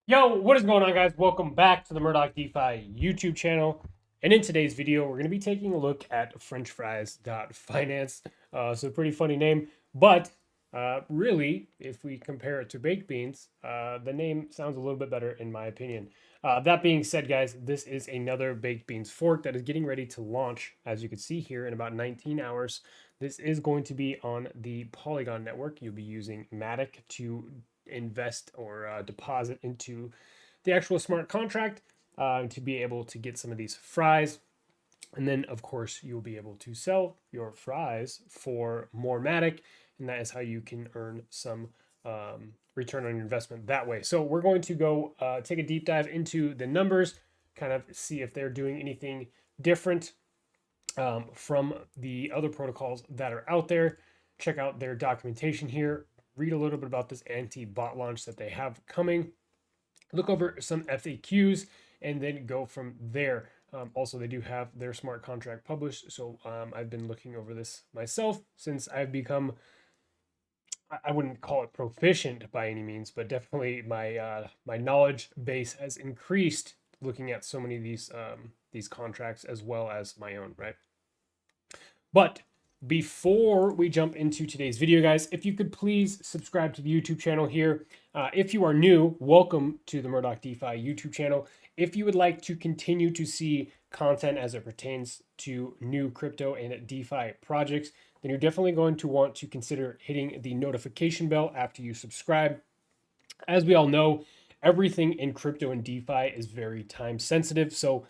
Yo, what is going on, guys? Welcome back to the Murdoch DeFi YouTube channel. And in today's video, we're going to be taking a look at FrenchFries.finance. So, pretty funny name, but really, if we compare it to baked beans, the name sounds a little bit better, in my opinion. That being said, guys, this is another baked beans fork that is getting ready to launch, as you can see here, in about 19 hours. This is going to be on the Polygon network. You'll be using Matic to invest or deposit into the actual smart contract to be able to get some of these fries. And then, of course, you'll be able to sell your fries for more Matic, and that is how you can earn some return on your investment that way. So we're going to go take a deep dive into the numbers, kind of see if they're doing anything different from the other protocols that are out there. Check out their documentation here. Read a little bit about this anti-bot launch that they have coming. Look over some FAQs and then go from there. Also, they do have their smart contract published. So I've been looking over this myself since I've become, I wouldn't call it proficient by any means, but definitely my knowledge base has increased looking at so many of these contracts as well as my own, right? But before we jump into today's video, guys, if you could please subscribe to the YouTube channel here. If you are new, welcome to the Murdoch DeFi YouTube channel. If you would like to continue to see content as it pertains to new crypto and DeFi projects, then you're definitely going to want to consider hitting the notification bell after you subscribe. As we all know, everything in crypto and DeFi is very time sensitive. So,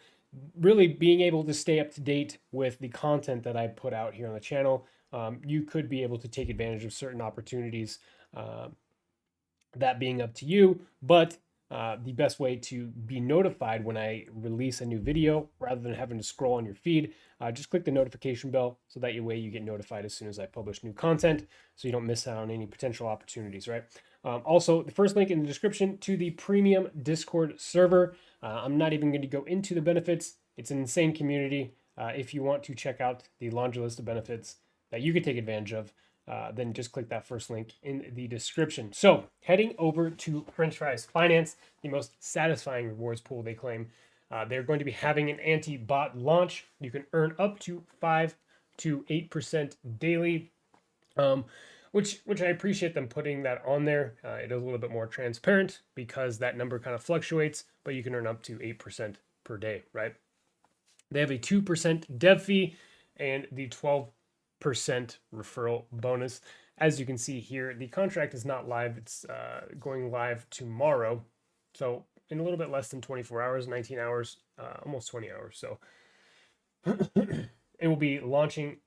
really being able to stay up to date with the content that I put out here on the channel, you could be able to take advantage of certain opportunities. Uh, that being up to you, but the best way to be notified when I release a new video rather than having to scroll on your feed, just click the notification bell so that way you get notified as soon as I publish new content so you don't miss out on any potential opportunities, right? Also, the first link in the description to the premium Discord server. I'm not even going to go into the benefits. It's an insane community. If you want to check out the laundry list of benefits that you could take advantage of, then just click that first link in the description. So, heading over to French Fries Finance, the most satisfying rewards pool they claim. They're going to be having an anti-bot launch. You can earn up to 5 to 8% daily, um, which I appreciate them putting that on there. It is a little bit more transparent because that number kind of fluctuates, but you can earn up to 8% per day, right? They have a 2% dev fee and the 12% referral bonus. As you can see here, the contract is not live. It's going live tomorrow. So, in a little bit less than 24 hours, 19 hours, almost 20 hours. So, it will be launching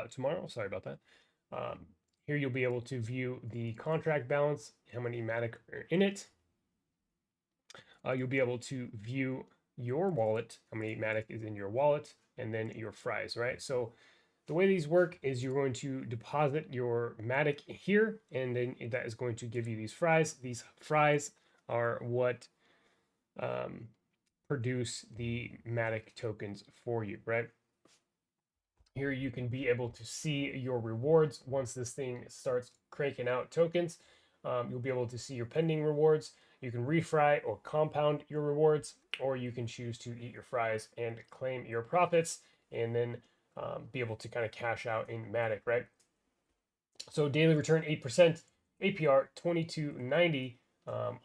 tomorrow. Sorry about that. Here you'll be able to view the contract balance, how many Matic are in it. You'll be able to view your wallet, how many Matic is in your wallet, and then your fries, right? So the way these work is you're going to deposit your Matic here, and then that is going to give you these fries. These fries are what um, produce the Matic tokens for you, right? Here you can be able to see your rewards once this thing starts cranking out tokens. You'll be able to see your pending rewards. You can refry or compound your rewards, or you can choose to eat your fries and claim your profits, and then be able to kind of cash out in Matic, right? So daily return 8%, APR 22.90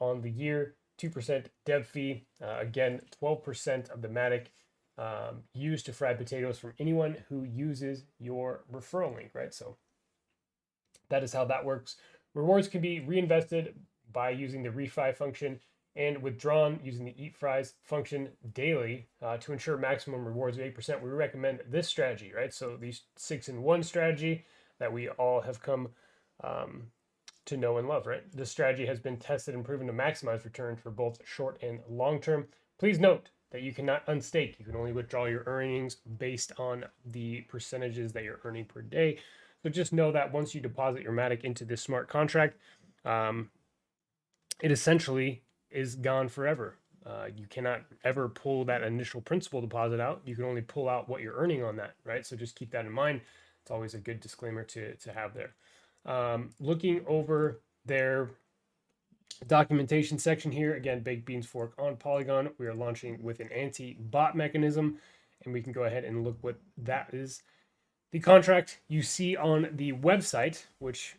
on the year, 2% dev fee. Again, 12% of the Matic used to fry potatoes from anyone who uses your referral link, right? So that is how that works. Rewards can be reinvested by using the refi function and withdrawn using the eat fries function daily to ensure maximum rewards of 8%. We recommend this strategy, right? So the 6-in-1 strategy that we all have come um, to know and love, right? This strategy has been tested and proven to maximize returns for both short and long term. Please note that you cannot unstake. You can only withdraw your earnings based on the percentages that you're earning per day. So just know that once you deposit your Matic into this smart contract, um, it essentially is gone forever. You cannot ever pull that initial principal deposit out. You can only pull out what you're earning on that, right? So just keep that in mind. It's always a good disclaimer to have there. Looking over their Documentation section here. Again, Baked Beans Fork on Polygon. We are launching with an anti-bot mechanism, and we can go ahead and look what that is. The contract you see on the website, which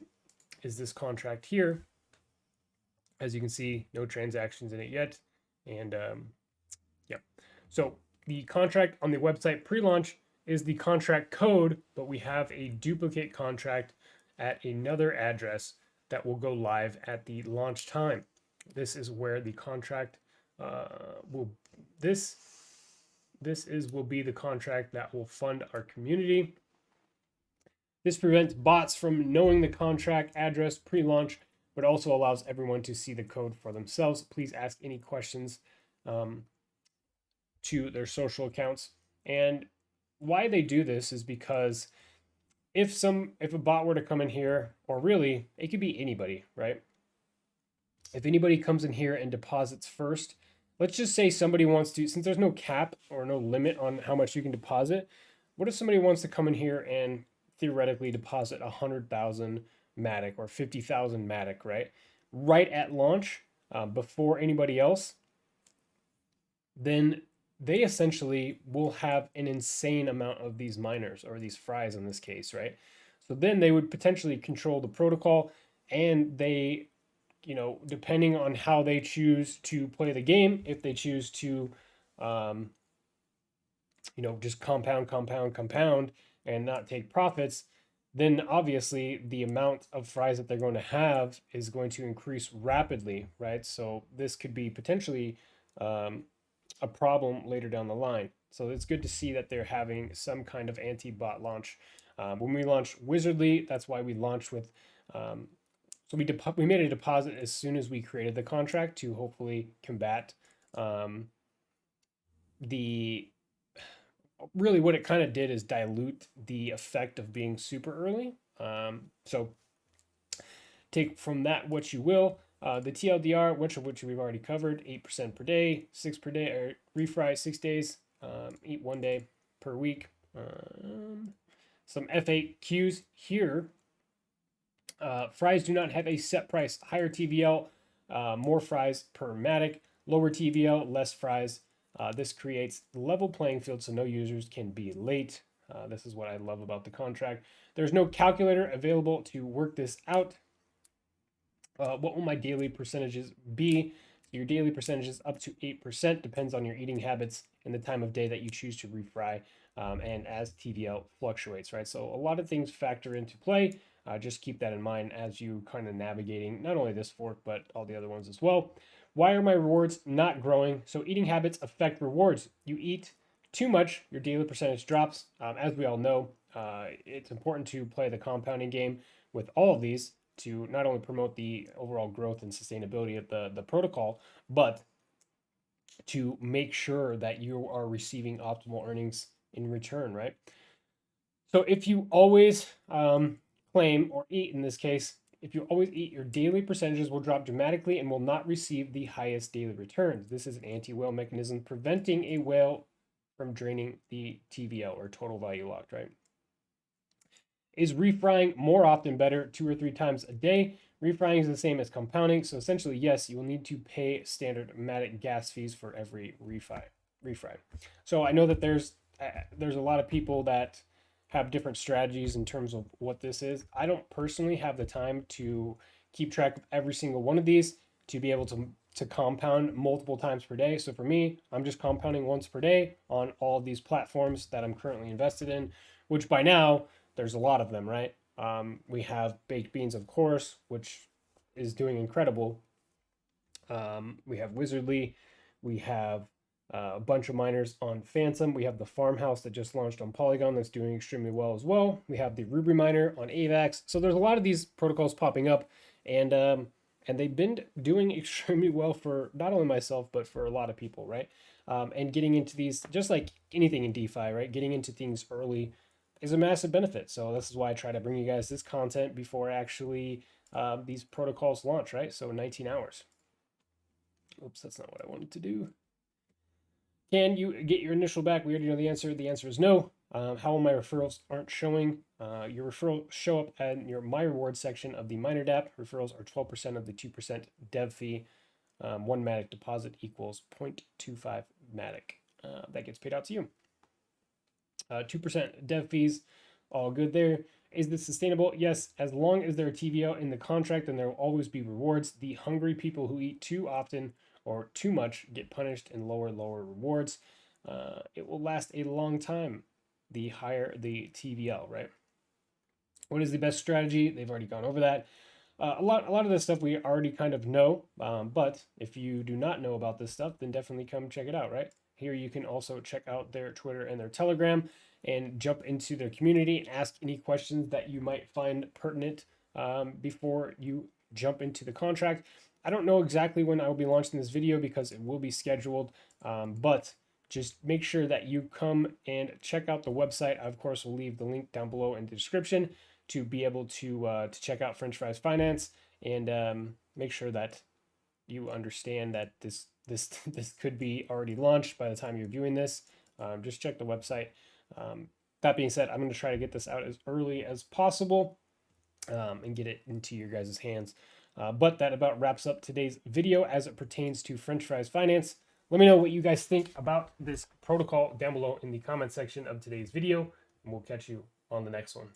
is this contract here. As you can see, no transactions in it yet. And yeah, so the contract on the website pre-launch is the contract code, but we have a duplicate contract at another address that will go live at the launch time. This is where the contract will this will be the contract that will fund our community. This prevents bots from knowing the contract address pre-launch, but also allows everyone to see the code for themselves. Please ask any questions to their social accounts. And why they do this is because if a bot were to come in here, or really it could be anybody, right? If anybody comes in here and deposits first, let's just say somebody wants to, since there's no cap or no limit on how much you can deposit, what if somebody wants to come in here and theoretically deposit 100,000 Matic or 50,000 Matic, right? Right at launch, before anybody else, then they essentially will have an insane amount of these miners, or these fries in this case, right? So then they would potentially control the protocol, and they, depending on how they choose to play the game, if they choose to, just compound and not take profits, then obviously the amount of fries that they're going to have is going to increase rapidly, right? So this could be potentially a problem later down the line. So it's good to see that they're having some kind of anti-bot launch. When we launched Wizardly, that's why we launched with. So we made a deposit as soon as we created the contract to hopefully combat the. Really, what it kind of did is dilute the effect of being super early. So take from that what you will. The TLDR, which we've already covered, 8% per day, 6 per day, or refry 6 days, eat 1 day per week. Some FAQs here. Fries do not have a set price. Higher TVL, more fries per Matic. Lower TVL, less fries. This creates level playing field so no users can be late. This is what I love about the contract. There's no calculator available to work this out. What will my daily percentages be? Your daily percentages up to 8%, depends on your eating habits and the time of day that you choose to refry, and as TVL fluctuates, right? So a lot of things factor into play. Just keep that in mind as you kind of navigating not only this fork, but all the other ones as well. Why are my rewards not growing? So eating habits affect rewards. You eat too much, your daily percentage drops. As we all know, it's important to play the compounding game with all of these to not only promote the overall growth and sustainability of the protocol, but to make sure that you are receiving optimal earnings in return, right? So if you always claim or eat, in this case, if you always eat, your daily percentages will drop dramatically and will not receive the highest daily returns. This is an anti-whale mechanism preventing a whale from draining the TVL, or total value locked, right? Is refrying more often better, 2 or 3 times a day? Refrying is the same as compounding. So essentially, yes, you will need to pay standard Matic gas fees for every refry. So I know that there's a lot of people that have different strategies in terms of what this is. I don't personally have the time to keep track of every single one of these to be able to compound multiple times per day. So for me, I'm just compounding once per day on all of these platforms that I'm currently invested in, which by now there's a lot of them, right? We have Baked Beans, of course, which is doing incredible. We have Wizardly. We have a bunch of miners on Phantom. We have the Farmhouse that just launched on Polygon that's doing extremely well as well. We have the Ruby miner on AVAX. So there's a lot of these protocols popping up, and they've been doing extremely well for not only myself but for a lot of people, right? And getting into these, just like anything in DeFi, right? Getting into things early is a massive benefit. So this is why I try to bring you guys this content before actually these protocols launch, right? So 19 hours. Oops, that's not what I wanted to do. Can you get your initial back? We already know the answer. The answer is no. How my referrals aren't showing. Your referral show up in your My Rewards section of the MinerDApp. Referrals are 12% of the 2% dev fee. One Matic deposit equals 0.25 Matic. That gets paid out to you. 2% dev fees, all good there. Is this sustainable? Yes, as long as there are TVL in the contract, then there will always be rewards. The hungry people who eat too often or too much get punished and lower rewards. It will last a long time. The higher the TVL, right? What is the best strategy? They've already gone over that. A lot of this stuff we already kind of know, but if you do not know about this stuff, then definitely come check it out, right? Here you can also check out their Twitter and their Telegram and jump into their community and ask any questions that you might find pertinent before you jump into the contract. I don't know exactly when I will be launching this video because it will be scheduled, but just make sure that you come and check out the website. I, of course, will leave the link down below in the description to be able to check out French Fries Finance and make sure that you understand that this could be already launched by the time you're viewing this. Just check the website. That being said, I'm going to try to get this out as early as possible and get it into your guys' hands. But that about wraps up today's video as it pertains to French Fries Finance. Let me know what you guys think about this protocol down below in the comment section of today's video, and we'll catch you on the next one.